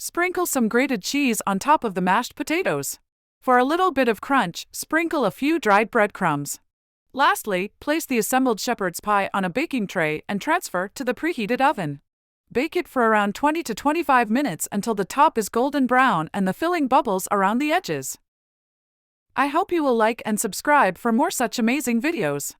Sprinkle some grated cheese on top of the mashed potatoes. For a little bit of crunch, sprinkle a few dried breadcrumbs. Lastly, place the assembled shepherd's pie on a baking tray and transfer to the preheated oven. Bake it for around 20 to 25 minutes until the top is golden brown and the filling bubbles around the edges. I hope you will like and subscribe for more such amazing videos.